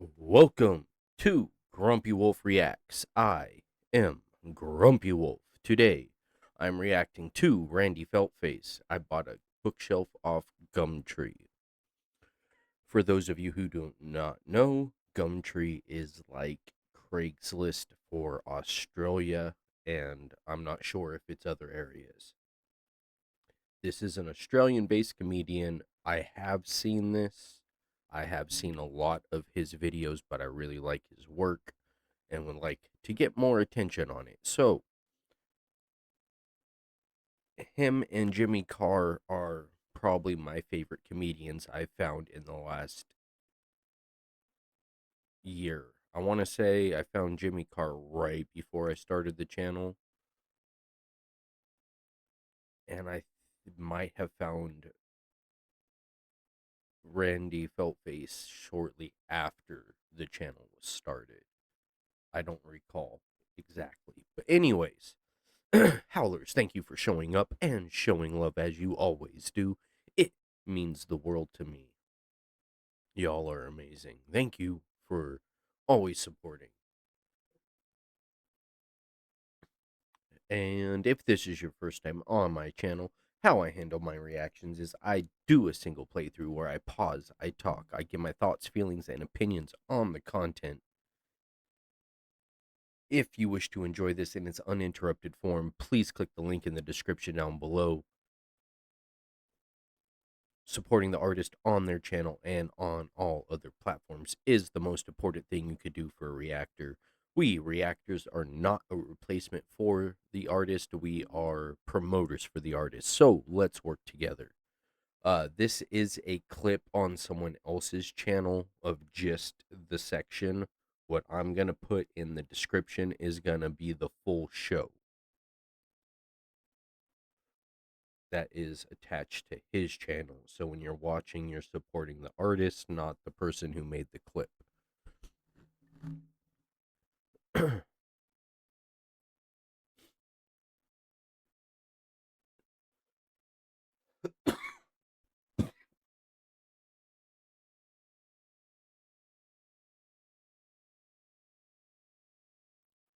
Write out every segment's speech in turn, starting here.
Welcome to Grumpy Wolf Reacts. I am Grumpy Wolf. Today, I'm reacting to Randy Feltface. I bought a bookshelf off Gumtree. For those of you who do not know, Gumtree is like Craigslist for Australia, and I'm not sure if it's other areas. This is an Australian-based comedian. I have seen this. I have seen a lot of his videos, but I really like his work and would like to get more attention on it. So, him and Jimmy Carr are probably my favorite comedians I've found in the last year. I want to say I found Jimmy Carr right before I started the channel, and I might have found Randy Feltface shortly after the channel was started. I don't recall exactly. But anyways, Howlers, thank you for showing up and showing love as you always do. It means the world to me. Y'all are amazing. Thank you for always supporting. And if this is your first time on my channel, how I handle my reactions is I do a single playthrough where I pause, I talk, I give my thoughts, feelings, and opinions on the content. If you wish to enjoy this in its uninterrupted form, please click the link in the description down below. Supporting the artist on their channel and on all other platforms is the most important thing you could do for a reactor. We reactors are not a replacement for the artist. We are promoters for the artist. So let's work together. This is a clip on someone else's channel of just the section. What I'm going to put in the description is going to be the full show that is attached to his channel. So when you're watching, you're supporting the artist, not the person who made the clip.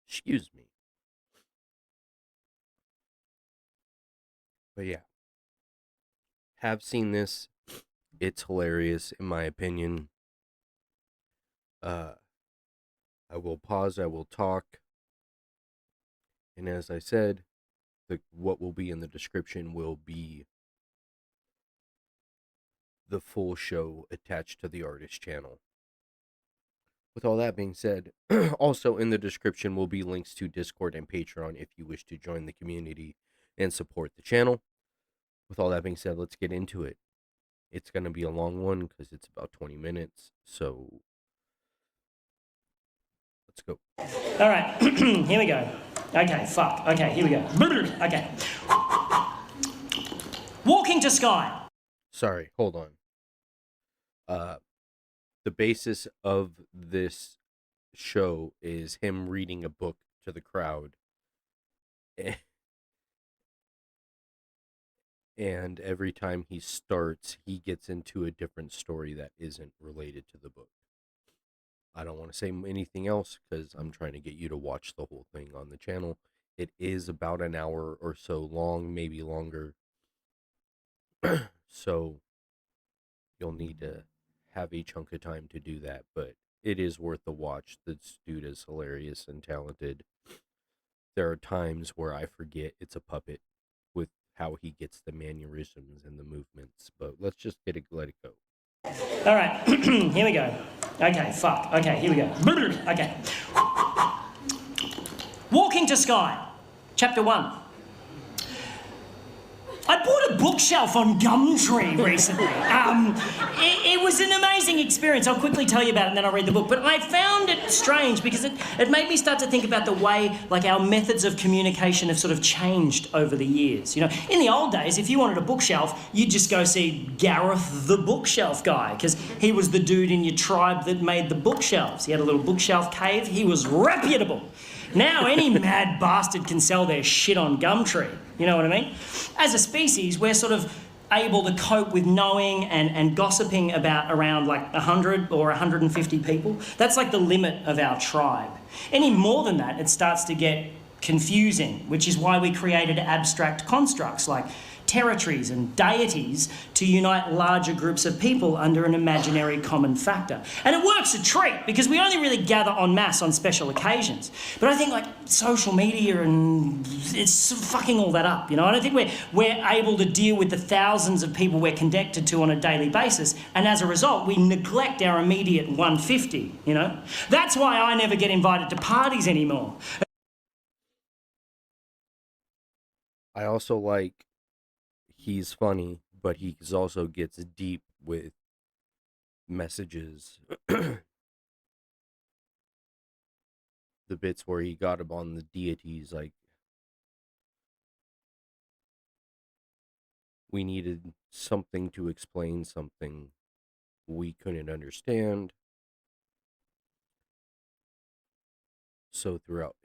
Excuse me. But yeah, have seen this. It's hilarious, in my opinion. I will pause, I will talk. And as I said, what will be in the description will be the full show attached to the artist channel. With all that being said, also in the description will be links to Discord and Patreon if you wish to join the community and support the channel. With all that being said, let's get into it. It's going to be a long one because it's about 20 minutes, so let's go. All right, here we go. Okay, fuck. Okay, here we go. Okay. Walking to Sky. Sorry, hold on. The basis of this show is him reading a book to the crowd. And every time he starts, he gets into a different story that isn't related to the book. I don't want to say anything else because I'm trying to get you to watch the whole thing on the channel. It is about an hour or so long, maybe longer. So you'll need to have a chunk of time to do that, but it is worth the watch. This dude is hilarious and talented. There are times where I forget it's a puppet with how he gets the mannerisms and the movements, but let's just let it go. All right, here we go. Okay, fuck. Okay, here we go. Okay. Walking to Sky, Chapter 1. I bought a bookshelf on Gumtree recently. It was an amazing experience. I'll quickly tell you about it and then I'll read the book. But I found it strange because it made me start to think about the way, like, our methods of communication have sort of changed over the years. You know, in the old days, if you wanted a bookshelf, you'd just go see Gareth the bookshelf guy because he was the dude in your tribe that made the bookshelves. He had a little bookshelf cave. He was reputable. Now any mad bastard can sell their shit on Gumtree. You know what I mean? As a species, we're sort of able to cope with knowing and gossiping about around like 100 or 150 people. That's like the limit of our tribe. Any more than that, it starts to get confusing, which is why we created abstract constructs like territories and deities to unite larger groups of people under an imaginary common factor. And it works a treat because we only really gather en masse on special occasions. But I think like social media and it's fucking all that up, you know? I don't think we're able to deal with the thousands of people we're connected to on a daily basis, and as a result, we neglect our immediate 150, you know? That's why I never get invited to parties anymore. I also like he's funny, but he also gets deep with messages. The bits where he got him on the deities, like we needed something to explain something we couldn't understand. So throughout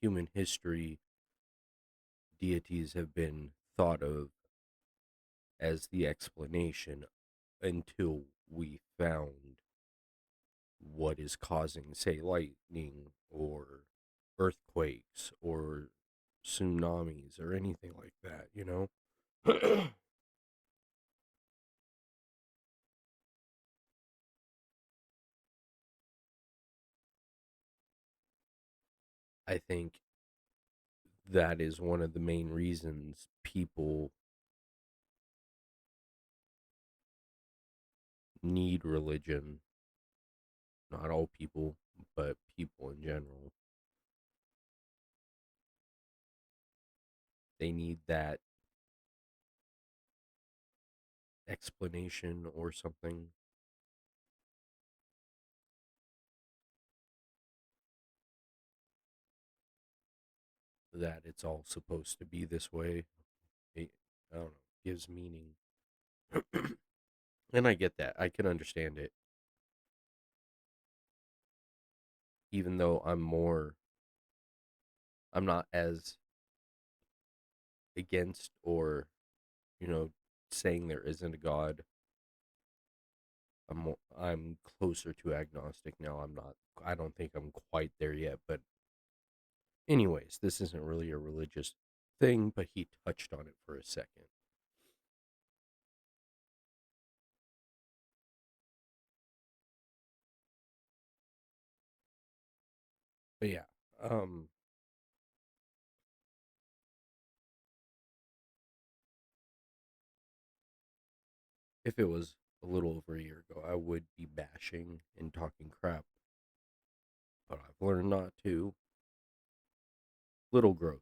human history, deities have been thought of as the explanation until we found what is causing, say, lightning or earthquakes or tsunamis or anything like that, you know? I think that is one of the main reasons people need religion. Not all people, but people in general. They need that explanation or something. That it's all supposed to be this way. I don't know, gives meaning. And I get that. I can understand it. Even though I'm not as against or, saying there isn't a God. I'm closer to agnostic now. I don't think I'm quite there yet, but anyways, this isn't really a religious thing, but he touched on it for a second. But yeah, if it was a little over a year ago, I would be bashing and talking crap. But I've learned not to. Little growth.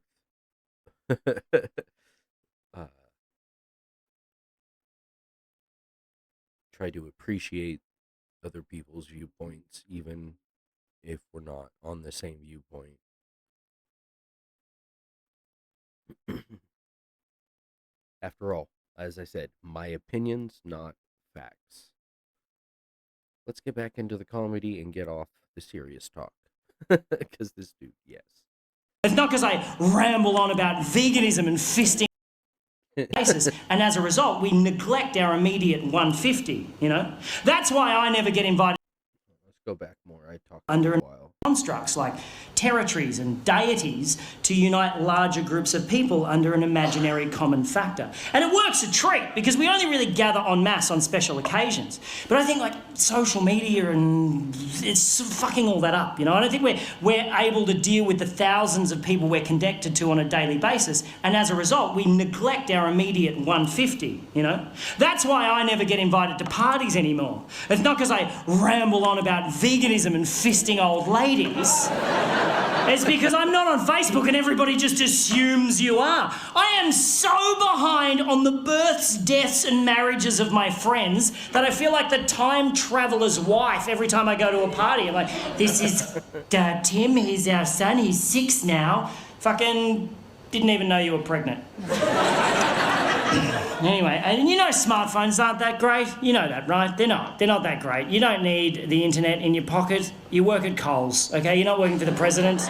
uh, Try to appreciate other people's viewpoints, even if we're not on the same viewpoint. After all, as I said, my opinions, not facts. Let's get back into the comedy and get off the serious talk. Because this dude, yes. It's not because I ramble on about veganism and fisting basis, and as a result, we neglect our immediate 150, you know? That's why I never get invited. Let's go back more. I talked under for a while. Constructs like territories and deities to unite larger groups of people under an imaginary common factor. And it works a treat because we only really gather en masse on special occasions. But I think like social media and it's fucking all that up, you know? I don't think we're able to deal with the thousands of people we're connected to on a daily basis, and as a result, we neglect our immediate 150, you know? That's why I never get invited to parties anymore. It's not because I ramble on about veganism and fisting old ladies. It's because I'm not on Facebook and everybody just assumes you are. I am so behind on the births, deaths, and marriages of my friends that I feel like the time traveler's wife every time I go to a party. I'm like, this is Tim, he's our son, he's 6 now. Fucking didn't even know you were pregnant. Anyway, and you know smartphones aren't that great. You know that, right? They're not. They're not that great. You don't need the internet in your pocket. You work at Coles, okay? You're not working for the president.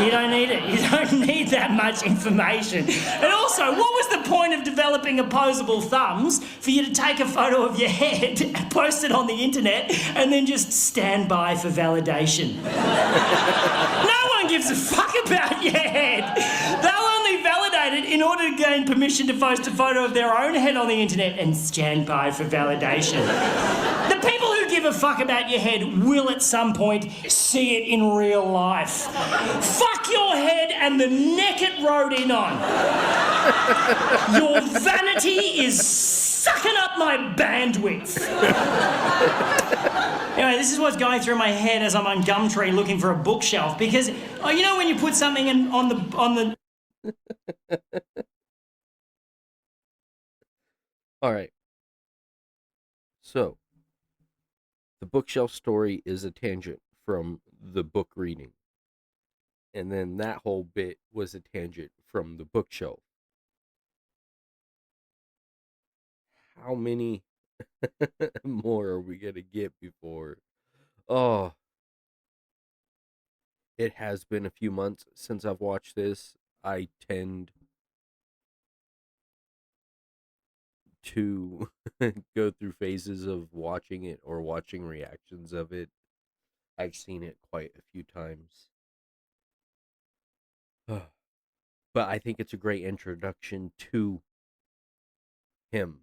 You don't need it. You don't need that much information. And also, what was the point of developing opposable thumbs for you to take a photo of your head, post it on the internet, and then just stand by for validation? No one gives a fuck about your head. They'll only validate it in order to gain permission to post a photo of their own head on the internet and stand by for validation. The people who give a fuck about your head will at some point see it in real life. Fuck your head and the neck it rode in on. Your vanity is sucking up my bandwidth. Anyway, this is what's going through my head as I'm on Gumtree looking for a bookshelf, because, oh, you know when you put something in on the... All right. So, the bookshelf story is a tangent from the book reading. And then that whole bit was a tangent from the bookshelf. How many more are we going to get before? Oh, it has been a few months since I've watched this. I tend to go through phases of watching it or watching reactions of it. I've seen it quite a few times. But I think it's a great introduction to him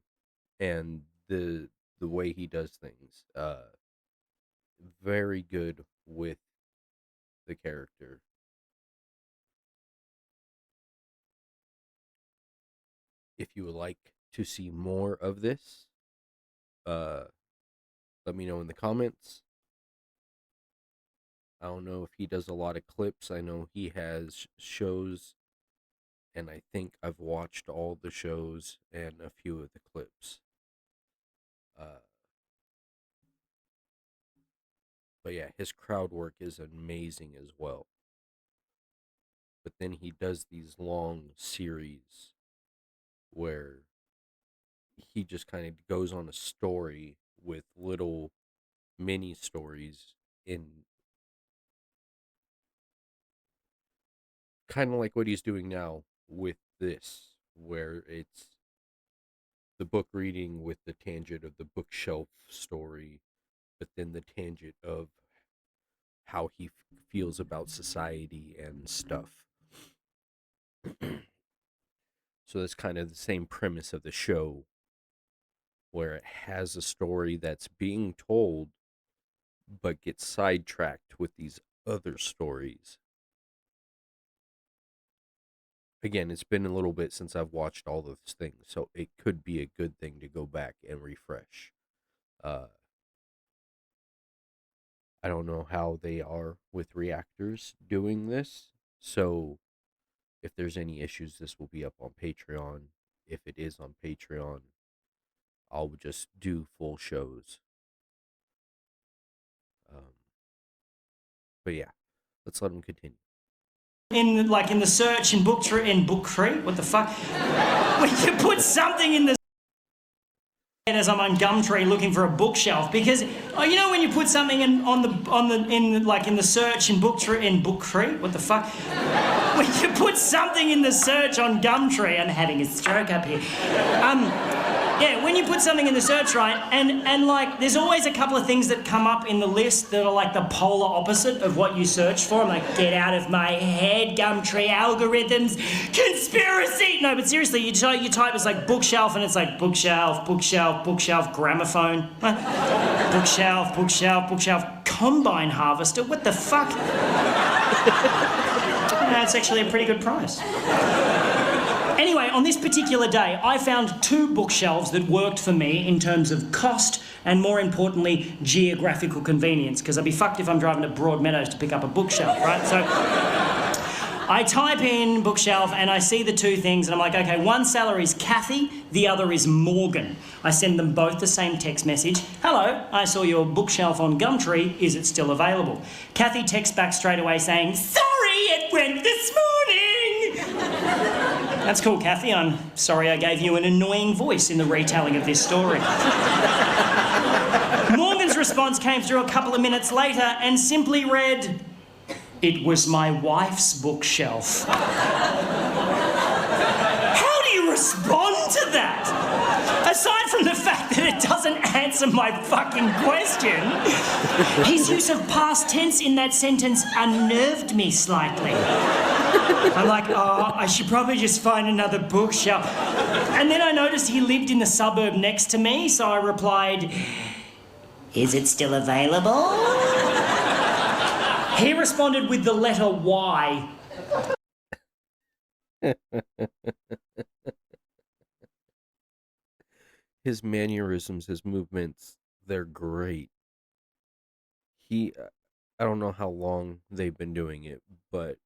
and the way he does things. Very good with the character. If you would like to see more of this, let me know in the comments. I don't know if he does a lot of clips. I know he has shows, and I think I've watched all the shows and a few of the clips. But yeah, his crowd work is amazing as well. But then he does these long series where he just kind of goes on a story with little mini stories in kind of like what he's doing now with this, where it's the book reading with the tangent of the bookshelf story, but then the tangent of how he feels about society and stuff. So that's kind of the same premise of the show, where it has a story that's being told, but gets sidetracked with these other stories. Again, it's been a little bit since I've watched all those things, so it could be a good thing to go back and refresh. I don't know how they are with reactors doing this, so if there's any issues, this will be up on Patreon. If it is on Patreon, I'll just do full shows. But yeah, let's let him continue. In the search in Booktree, what the fuck? When you put something in the... as I'm on Gumtree looking for a bookshelf, because, oh, you know when you put something in the search in Booktree, what the fuck? When you put something in the search on Gumtree, I'm having a stroke up here. Yeah, when you put something in the search, right, and like, there's always a couple of things that come up in the list that are like the polar opposite of what you search for. I'm like, get out of my head, Gumtree algorithms, conspiracy. No, but seriously, you type, it's like bookshelf, and it's like bookshelf, bookshelf, bookshelf, gramophone, bookshelf, bookshelf, bookshelf, combine harvester. What the fuck? That's actually a pretty good price. Anyway, on this particular day, I found 2 bookshelves that worked for me in terms of cost and, more importantly, geographical convenience, because I'd be fucked if I'm driving to Broadmeadows to pick up a bookshelf, right? So I type in bookshelf and I see the 2 things and I'm like, okay, one seller is Kathy, the other is Morgan. I send them both the same text message. Hello, I saw your bookshelf on Gumtree. Is it still available? Kathy texts back straight away saying, sorry, it went this morning. That's cool, Kathy. I'm sorry I gave you an annoying voice in the retelling of this story. Morgan's response came through a couple of minutes later and simply read, "It was my wife's bookshelf." How do you respond to that? Aside from the fact that it doesn't answer my fucking question, his use of past tense in that sentence unnerved me slightly. I'm like, oh, I should probably just find another bookshelf. And then I noticed he lived in the suburb next to me, so I replied, "Is it still available?" He responded with the letter Y. His mannerisms, his movements, they're great. I don't know how long they've been doing it, but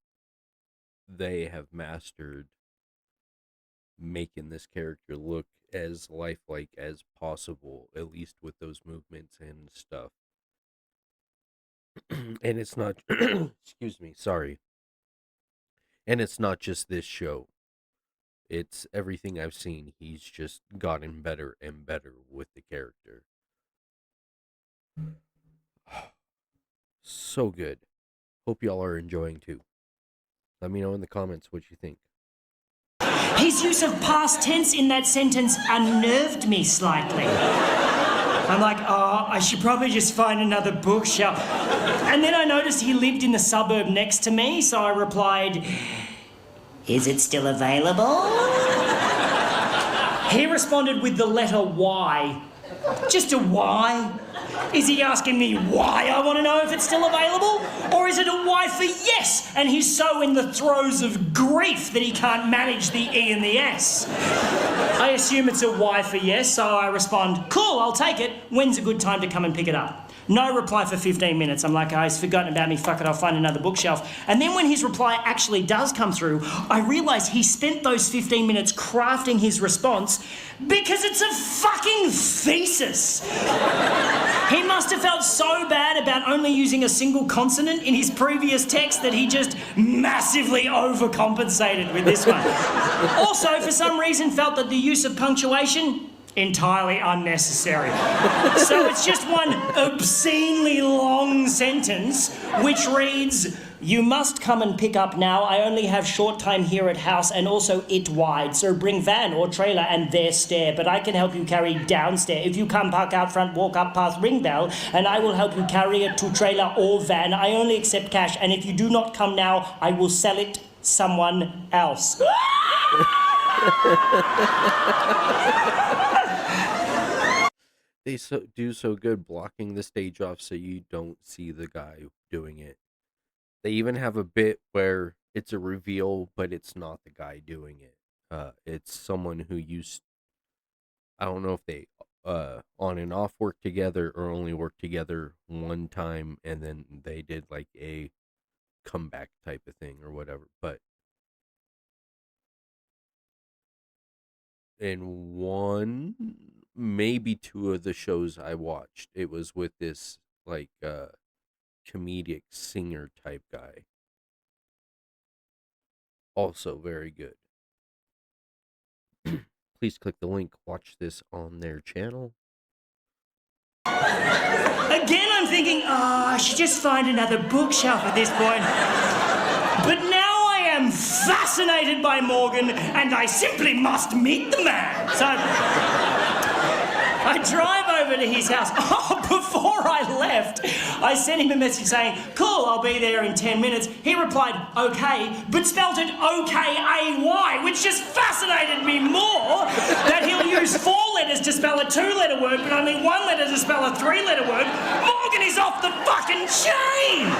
they have mastered making this character look as lifelike as possible, at least with those movements and stuff. And it's not, excuse me, sorry. And it's not just this show. It's everything I've seen. He's just gotten better and better with the character. So good. Hope y'all are enjoying too. Let me know in the comments what you think. His use of past tense in that sentence unnerved me slightly. I'm like, oh, I should probably just find another bookshelf. And then I noticed he lived in the suburb next to me, so I replied, "Is it still available?" He responded with the letter Y. Just a Y? Is he asking me why I want to know if it's still available? Or is it a Y for yes, and he's so in the throes of grief that he can't manage the E and the S? I assume it's a Y for yes, so I respond, "Cool, I'll take it. When's a good time to come and pick it up?" No reply for 15 minutes. I'm like, oh, he's forgotten about me. Fuck it, I'll find another bookshelf. And then when his reply actually does come through, I realise he spent those 15 minutes crafting his response because it's a fucking thesis. He must have felt so bad about only using a single consonant in his previous text that he just massively overcompensated with this one. Also, for some reason, felt that the use of punctuation entirely unnecessary. So it's just one obscenely long sentence which reads, "You must come and pick up now. I only have short time here at house and also it wide. So bring van or trailer and there stair. But I can help you carry downstairs. If you come park out front, walk up past ring bell and I will help you carry it to trailer or van. I only accept cash and if you do not come now, I will sell it someone else." They do so good blocking the stage off so you don't see the guy doing it. They even have a bit where it's a reveal, but it's not the guy doing it. It's someone who I don't know if they on and off work together or only work together one time and then they did like a comeback type of thing or whatever. But in one, maybe two of the shows I watched, it was with this like comedic singer type guy. Also very good. Please click the link, watch this on their channel. Again, I'm thinking, oh, I should just find another bookshelf at this point. But now I am fascinated by Morgan and I simply must meet the man. So I drive over to his house. Oh, before I left, I sent him a message saying, "Cool, I'll be there in 10 minutes. He replied, "Okay," but spelled it O-K-A-Y, which just fascinated me more that he'll use 4 letters to spell a 2-letter word, but only 1 letter to spell a 3-letter word. Morgan is off the fucking chain!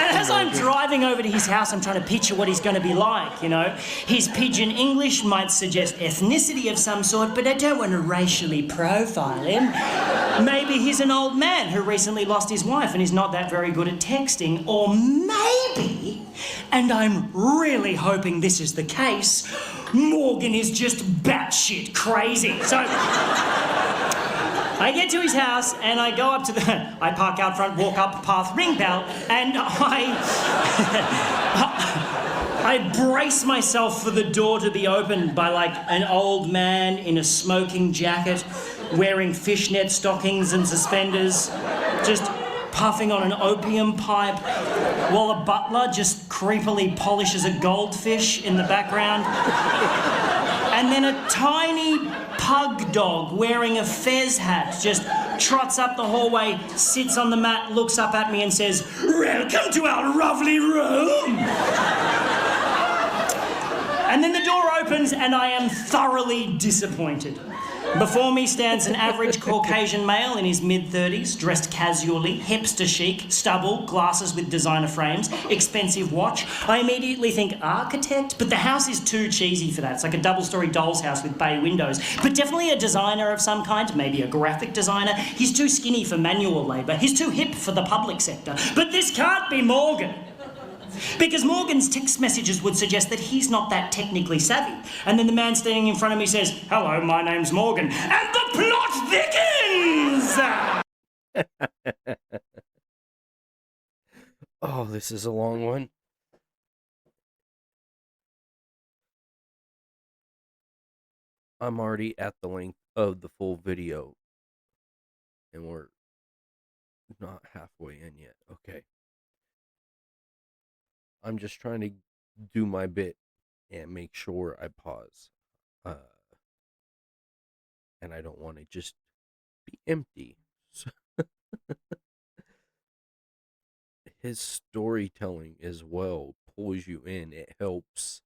And as I'm driving over to his house, I'm trying to picture what he's going to be like, you know. His pidgin English might suggest ethnicity of some sort, but I don't want to racially profile him. Maybe he's an old man who recently lost his wife and is not that very good at texting. Or maybe, and I'm really hoping this is the case, Morgan is just batshit crazy. So I get to his house and I go up to the... I park out front, walk up path, ring bell, and I brace myself for the door to be opened by, like, an old man in a smoking jacket, wearing fishnet stockings and suspenders, just puffing on an opium pipe, while a butler just creepily polishes a goldfish in the background. And then a tiny pug dog wearing a fez hat just trots up the hallway, sits on the mat, looks up at me and says, "Welcome to our lovely room." And then the door opens and I am thoroughly disappointed. Before me stands an average Caucasian male in his mid-30s, dressed casually, hipster chic, stubble, glasses with designer frames, expensive watch. I immediately think architect, but the house is too cheesy for that. It's like a double-story doll's house with bay windows. But definitely a designer of some kind, maybe a graphic designer. He's too skinny for manual labour. He's too hip for the public sector. But this can't be Morgan. Because Morgan's text messages would suggest that he's not that technically savvy. And then the man standing in front of me says, "Hello, my name's Morgan." And the plot thickens! Oh, this is a long one. I'm already at the length of the full video. And we're not halfway in yet. Okay. I'm just trying to do my bit and make sure I pause. And I don't want to just be empty. So his storytelling as well pulls you in. It helps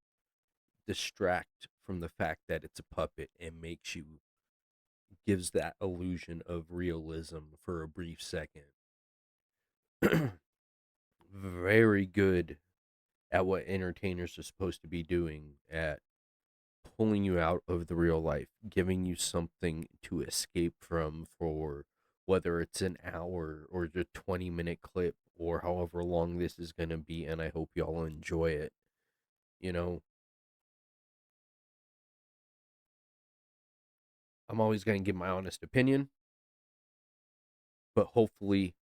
distract from the fact that it's a puppet and gives that illusion of realism for a brief second. Very good at what entertainers are supposed to be doing, at pulling you out of the real life, giving you something to escape from for whether it's an hour or the 20-minute clip or however long this is going to be, and I hope y'all enjoy it. You know, I'm always going to give my honest opinion, but hopefully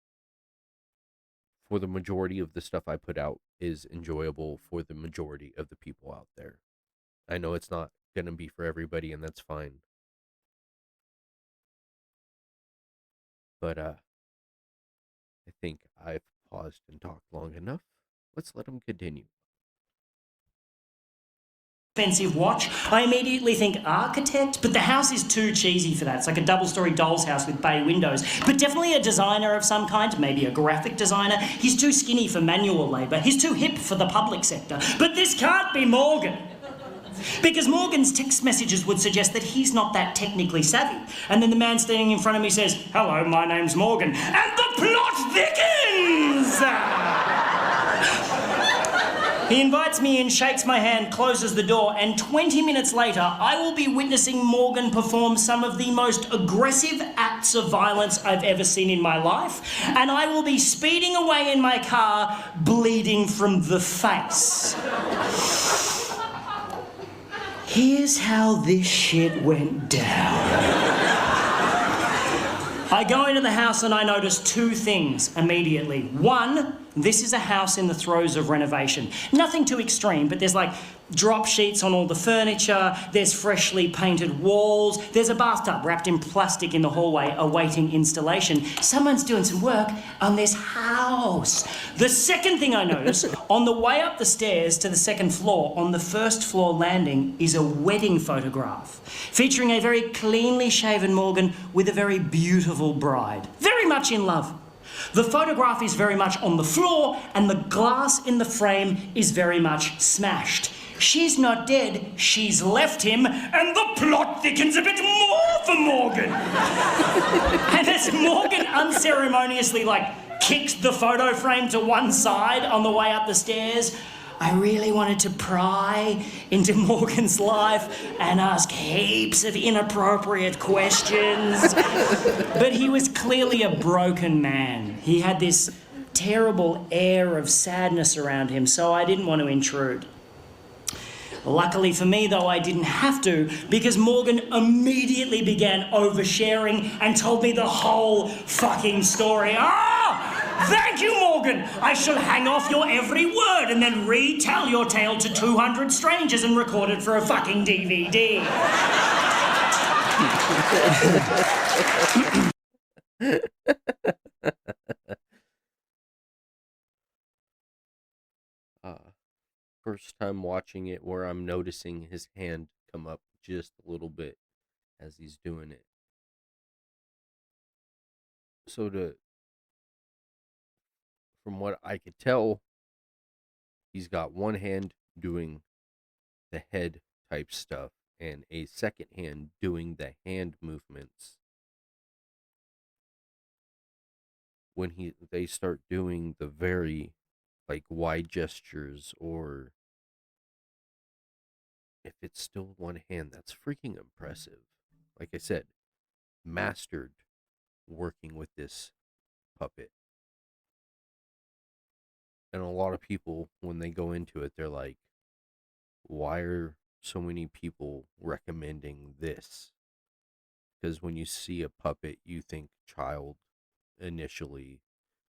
for the majority of the stuff I put out is enjoyable for the majority of the people out there. I know it's not going to be for everybody, and that's fine. But I think I've paused and talked long enough. Let's let him continue. Expensive watch. I immediately think architect, but the house is too cheesy for that. It's like a double-story doll's house with bay windows. But definitely a designer of some kind, maybe a graphic designer. He's too skinny for manual labour. He's too hip for the public sector. But this can't be Morgan. Because Morgan's text messages would suggest that he's not that technically savvy. And then the man standing in front of me says, "Hello, my name's Morgan." And the plot thickens! He invites me in, shakes my hand, closes the door, and 20 minutes later, I will be witnessing Morgan perform some of the most aggressive acts of violence I've ever seen in my life, and I will be speeding away in my car, bleeding from the face. Here's how this shit went down. I go into the house and I notice two things immediately. One, this is a house in the throes of renovation. Nothing too extreme, but there's like drop sheets on all the furniture, there's freshly painted walls, there's a bathtub wrapped in plastic in the hallway awaiting installation. Someone's doing some work on this house. The second thing I notice, on the way up the stairs to the second floor, on the first floor landing, is a wedding photograph featuring a very cleanly shaven Morgan with a very beautiful bride, very much in love. The photograph is very much on the floor and the glass in the frame is very much smashed. She's not dead, she's left him, and the plot thickens a bit more for Morgan. And as Morgan unceremoniously, kicked the photo frame to one side on the way up the stairs, I really wanted to pry into Morgan's life and ask heaps of inappropriate questions. But he was clearly a broken man. He had this terrible air of sadness around him, so I didn't want to intrude. Luckily for me, though, I didn't have to, because Morgan immediately began oversharing and told me the whole fucking story. Thank you, Morgan. I shall hang off your every word and then retell your tale to 200 strangers and record it for a fucking DVD. First time watching it where I'm noticing his hand come up just a little bit as he's doing it. So from what I could tell, he's got one hand doing the head type stuff and a second hand doing the hand movements. When they start doing the very like wide gestures, or if it's still one hand, that's freaking impressive. Like I said, mastered working with this puppet. And a lot of people, when they go into it, they're like, why are so many people recommending this? Because when you see a puppet, you think child initially,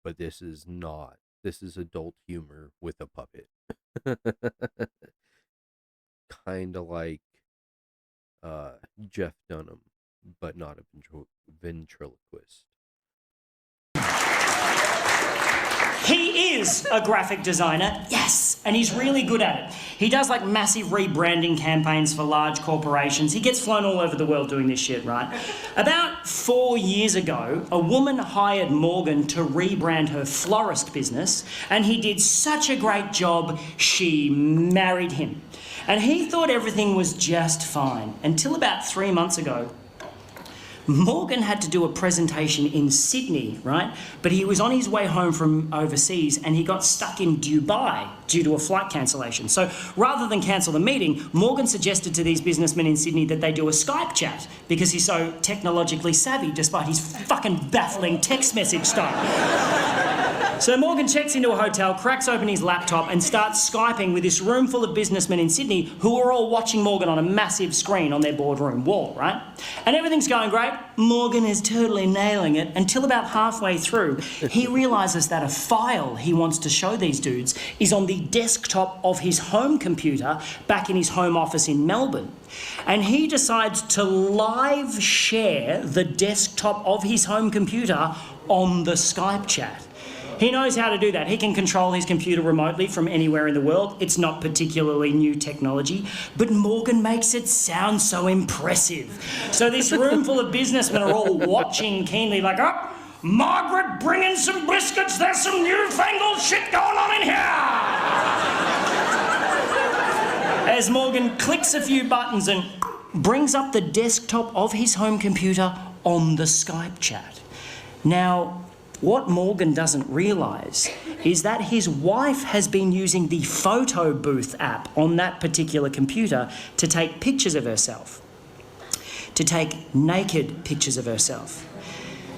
but this is not. This is adult humor with a puppet. Kind of like Jeff Dunham, but not a ventriloquist. He is a graphic designer, yes, and he's really good at it. He does like massive rebranding campaigns for large corporations. He gets flown all over the world doing this shit, right? About 4 years ago, a woman hired Morgan to rebrand her florist business, and he did such a great job, she married him. And he thought everything was just fine, until about 3 months ago. Morgan had to do a presentation in Sydney, right? But he was on his way home from overseas and he got stuck in Dubai due to a flight cancellation. So rather than cancel the meeting, Morgan suggested to these businessmen in Sydney that they do a Skype chat because he's so technologically savvy despite his fucking baffling text message style. So Morgan checks into a hotel, cracks open his laptop and starts Skyping with this room full of businessmen in Sydney who are all watching Morgan on a massive screen on their boardroom wall, right? And everything's going great. Morgan is totally nailing it until about halfway through, he realises that a file he wants to show these dudes is on the desktop of his home computer back in his home office in Melbourne. And he decides to live share the desktop of his home computer on the Skype chat. He knows how to do that. He can control his computer remotely from anywhere in the world. It's not particularly new technology, but Morgan makes it sound so impressive. So this room full of businessmen are all watching keenly like, oh, Margaret, bring in some biscuits. There's some newfangled shit going on in here. As Morgan clicks a few buttons and brings up the desktop of his home computer on the Skype chat. Now, what Morgan doesn't realise is that his wife has been using the photo booth app on that particular computer to take pictures of herself. To take naked pictures of herself.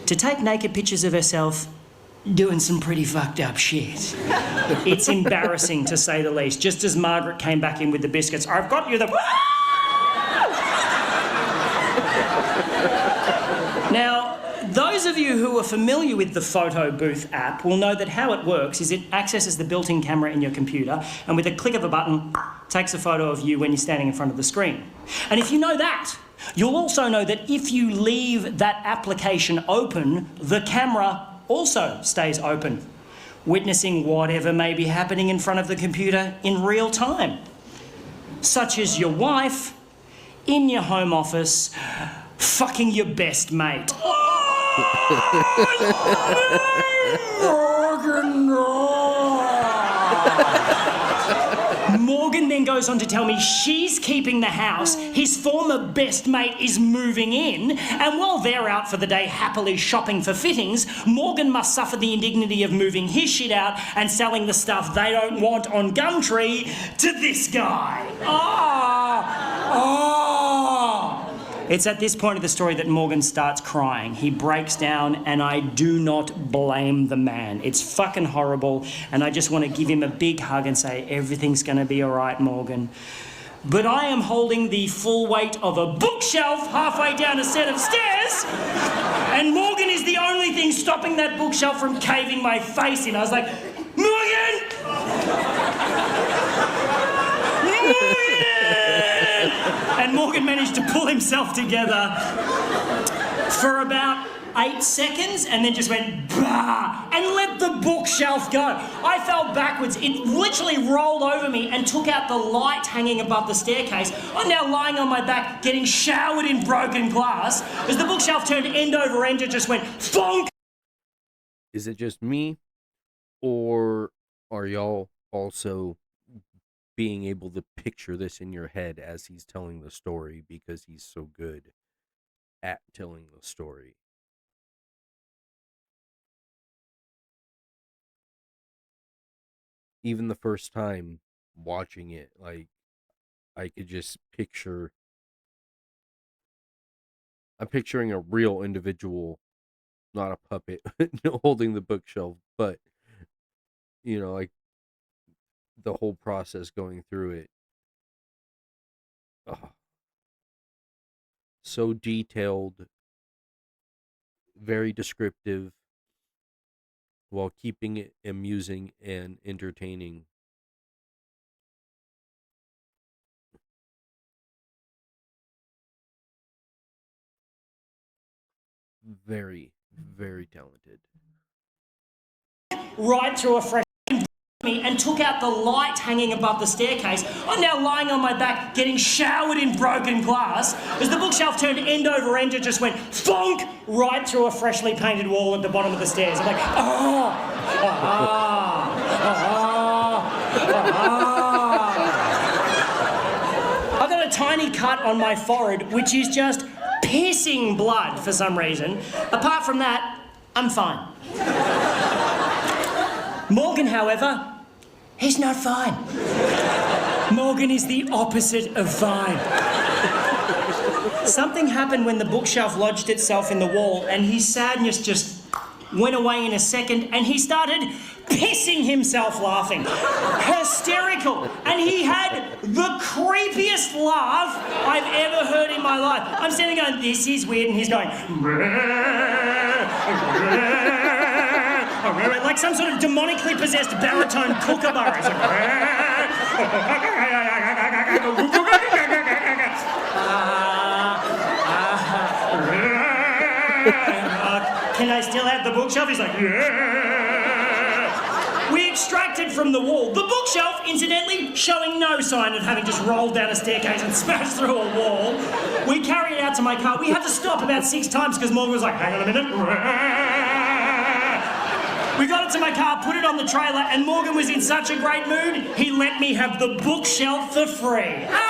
To take naked pictures of herself doing some pretty fucked up shit. It's embarrassing to say the least. Just as Margaret came back in with the biscuits, I've got you the... Now, those of you who are familiar with the photo booth app will know that how it works is it accesses the built-in camera in your computer and with a click of a button takes a photo of you when you're standing in front of the screen. And if you know that, you'll also know that if you leave that application open, the camera also stays open, witnessing whatever may be happening in front of the computer in real time, such as your wife in your home office fucking your best mate. Morgan then goes on to tell me she's keeping the house, his former best mate is moving in, and while they're out for the day happily shopping for fittings, Morgan must suffer the indignity of moving his shit out and selling the stuff they don't want on Gumtree to this guy. It's at this point of the story that Morgan starts crying. He breaks down, and I do not blame the man. It's fucking horrible, and I just want to give him a big hug and say, everything's going to be all right, Morgan. but I am holding the full weight of a bookshelf halfway down a set of stairs, and Morgan is the only thing stopping that bookshelf from caving my face in. I was like, Morgan! Morgan! And Morgan managed to pull himself together for about 8 seconds and then just went bah and let the bookshelf go. I fell backwards. It literally rolled over me and took out the light hanging above the staircase. I'm now lying on my back getting showered in broken glass as the bookshelf turned end over end and just went thonk. Is it just me, or are y'all also being able to picture this in your head as he's telling the story because he's so good at telling the story? Even the first time watching it, like, I could just picture... I'm picturing a real individual, not a puppet, holding the bookshelf, but, you know, like, the whole process going through it. Oh, so detailed, very descriptive, while keeping it amusing and entertaining. Very, very talented. Right through a fresh me and took out the light hanging above the staircase. I'm now lying on my back getting showered in broken glass as the bookshelf turned end over end and just went thonk right through a freshly painted wall at the bottom of the stairs. I'm like, I've got a tiny cut on my forehead which is just pissing blood for some reason. Apart from that, I'm fine. Morgan, however, he's not fine. Morgan is the opposite of fine. Something happened when the bookshelf lodged itself in the wall and his sadness just went away in a second and he started pissing himself laughing. Hysterical. And he had the creepiest laugh I've ever heard in my life. I'm standing going, this is weird, and he's going... like some sort of demonically possessed baritone kookaburra. It's like, can I still have the bookshelf? He's like, yeah. We extracted from the wall. The bookshelf, incidentally, showing no sign of having just rolled down a staircase and smashed through a wall. We carried it out to my car. We had to stop about 6 times because Morgan was like, hang on a minute. We got it to my car, put it on the trailer, and Morgan was in such a great mood, he let me have the bookshelf for free. Oh!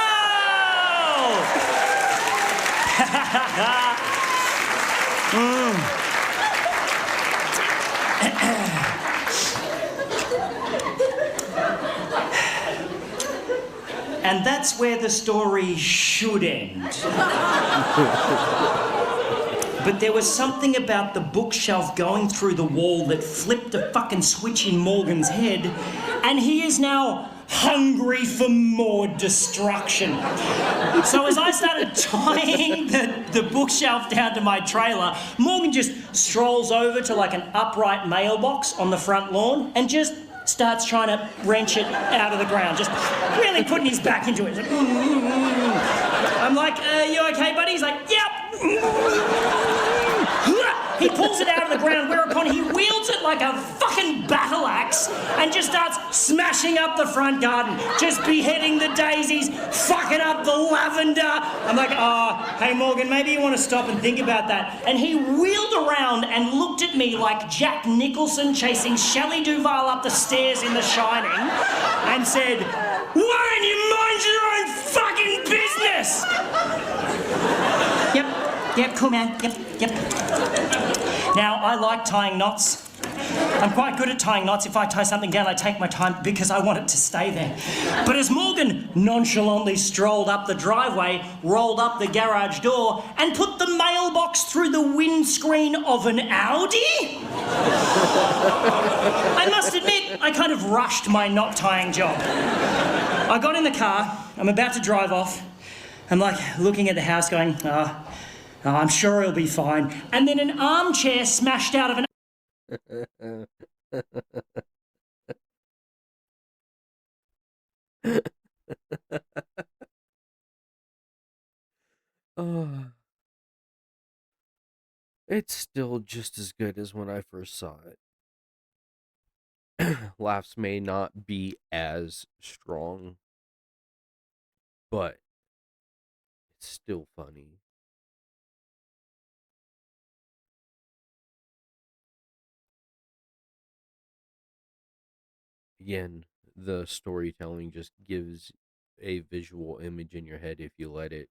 And that's where the story should end. But there was something about the bookshelf going through the wall that flipped a fucking switch in Morgan's head, and he is now hungry for more destruction. So as I started tying the bookshelf down to my trailer, Morgan just strolls over to like an upright mailbox on the front lawn and just starts trying to wrench it out of the ground, just really putting his back into it. Like, I'm like, you okay, buddy? He's like, yep. He pulls it out of the ground, whereupon he wields it like a fucking battle axe and just starts smashing up the front garden, just beheading the daisies, fucking up the lavender. I'm like, hey Morgan, maybe you want to stop and think about that. And he wheeled around and looked at me like Jack Nicholson chasing Shelley Duvall up the stairs in The Shining and said, why don't you mind your own fucking business? Yep, cool man, yep. Now, I like tying knots. I I'm quite good at tying knots. If I tie something down, I take my time because I want it to stay there. But as Morgan nonchalantly strolled up the driveway, rolled up the garage door, and put the mailbox through the windscreen of an Audi, I must admit, I kind of rushed my knot tying job. I got in the car, I'm about to drive off. I'm like looking at the house going, I'm sure it'll be fine. And then an armchair smashed out of an... Oh, it's still just as good as when I first saw it. Laughs may not be as strong, but it's still funny. Again, the storytelling just gives a visual image in your head if you let it,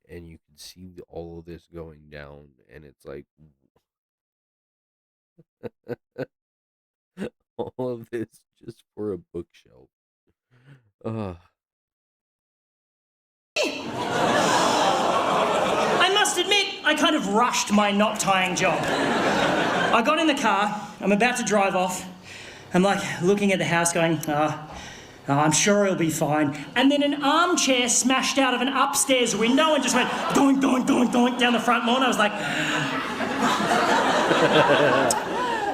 and you can see all of this going down, and it's like all of this just for a bookshelf. Ugh. I must admit, I kind of rushed my knot tying job. I got in the car, I'm about to drive off. I'm like looking at the house going, I'm sure it'll be fine. And then an armchair smashed out of an upstairs window and just went doink, doink, doink, doink down the front lawn. I was like,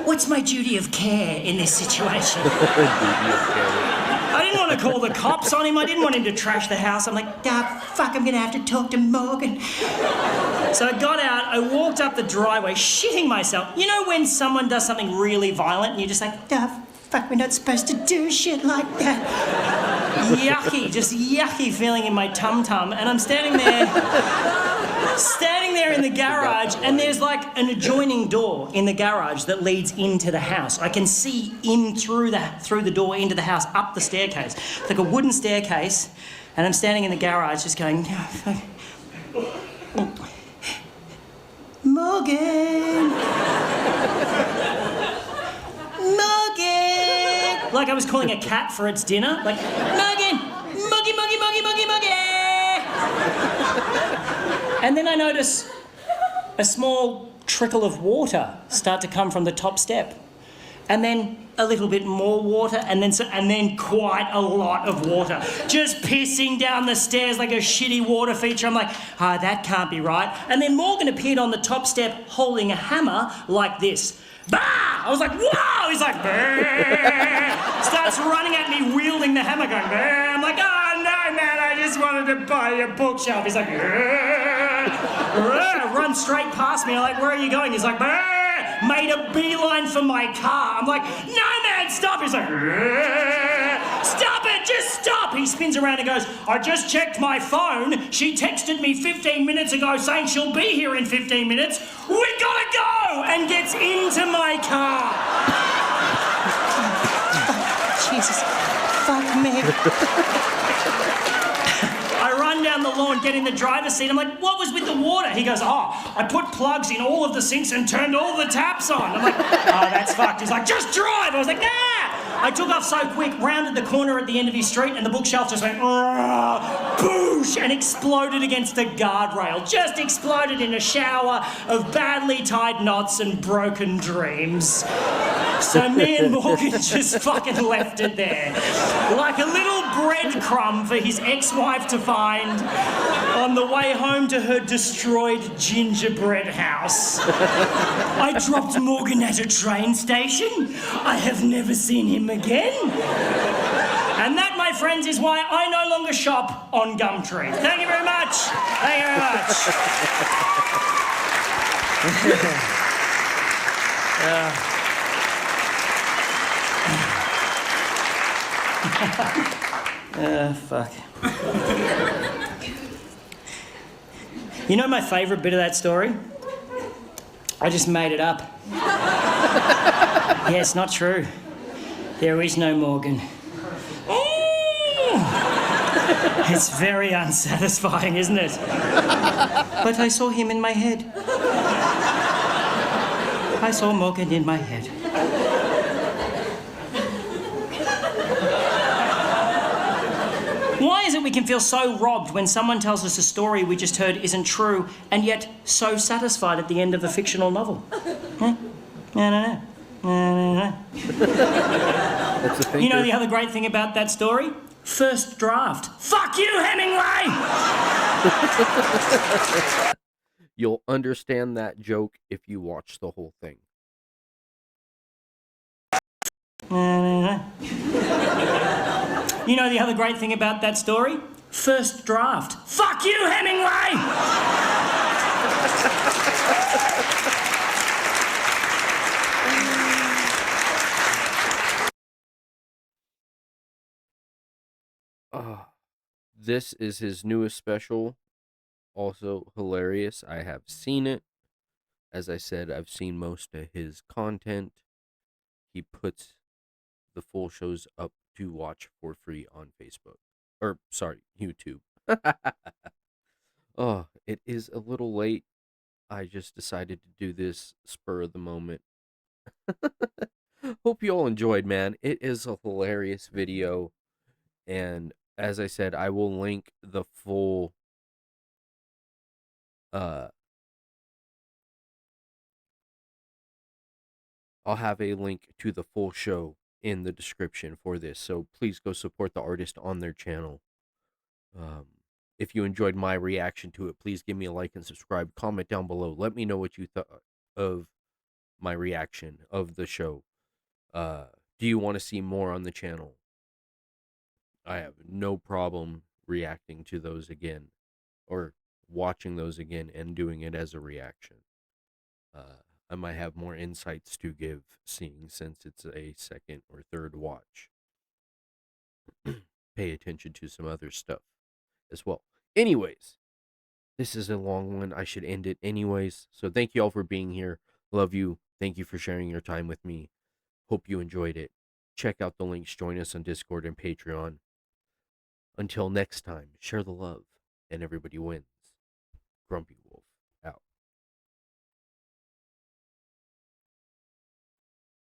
what's my duty of care in this situation? I didn't want to call the cops on him. I didn't want him to trash the house. I'm like, fuck, I'm going to have to talk to Morgan. So I got out, I walked up the driveway, shitting myself. You know when someone does something really violent and you're just like, fuck, we're not supposed to do shit like that. Yucky, just yucky feeling in my tum-tum. And I'm standing there in the garage, and there's like an adjoining door in the garage that leads into the house. I can see in through the door into the house, up the staircase. It's like a wooden staircase, and I'm standing in the garage just going, Morgan! Morgan! Like I was calling a cat for its dinner. Like, Morgan! Moggy, moggy, moggy, moggy, moggy! And then I notice a small trickle of water start to come from the top step. And then a little bit more water, and then quite a lot of water. Just pissing down the stairs like a shitty water feature. I'm like, that can't be right. And then Morgan appeared on the top step holding a hammer like this. Bah! I was like, whoa! He's like, bah! Starts running at me, wielding the hammer, going, bah! I'm like, oh no, man, I just wanted to buy a bookshelf. He's like, run straight past me. I'm like, where are you going? He's like, bah! Made a beeline for my car. I'm like, no, man, stop. He's like, stop it, just stop. He spins around and goes, I just checked my phone. She texted me 15 minutes ago saying she'll be here in 15 minutes. We gotta go! And gets into my car. Jesus, fuck me. I run down the lawn, get in the driver's seat. I'm like, what was with the water? He goes, I put plugs in all of the sinks and turned all the taps on. I'm like, that's fucked. He's like, just drive. I was like, nah. I took off so quick, rounded the corner at the end of his street, and the bookshelf just went, boosh, and exploded against the guardrail. Just exploded in a shower of badly tied knots and broken dreams. So me and Morgan just fucking left it there. Like a little breadcrumb for his ex-wife to find on the way home to her destroyed gingerbread house. I dropped Morgan at a train station. I have never seen him again. And that, my friends, is why I no longer shop on Gumtree. Thank you very much. Thank you very much. Fuck. You know my favourite bit of that story? I just made it up. Yeah, it's not true. There is no Morgan. It's very unsatisfying, isn't it? But I saw him in my head. I saw Morgan in my head. imagine we can feel so robbed when someone tells us a story we just heard isn't true, and yet so satisfied at the end of a fictional novel? Huh? No. That's a thinker. You know the other great thing about that story? First draft. Fuck you, Hemingway! You'll understand that joke if you watch the whole thing. You know the other great thing about that story? First draft. Fuck you, Hemingway! This is his newest special. Also hilarious. I have seen it. As I said, I've seen most of his content. He puts the full shows up to watch for free on Facebook. Or, sorry, YouTube. Oh, it is a little late. I just decided to do this spur of the moment. Hope you all enjoyed, man. It is a hilarious video. And as I said, I will link the full I'll have a link to the full show in the description for this. So please go support the artist on their channel. If you enjoyed my reaction to it, please give me a like and subscribe. Comment down below. Let me know what you thought of my reaction of the show. Do you want to see more on the channel? I have no problem reacting to those again, or watching those again and doing it as a reaction. I might have more insights to give, seeing since it's a second or third watch. Pay attention to some other stuff as well. Anyways, this is a long one. I should end it anyways. So thank you all for being here. Love you. Thank you for sharing your time with me. Hope you enjoyed it. Check out the links. Join us on Discord and Patreon. Until next time, share the love and everybody wins. Grumpy.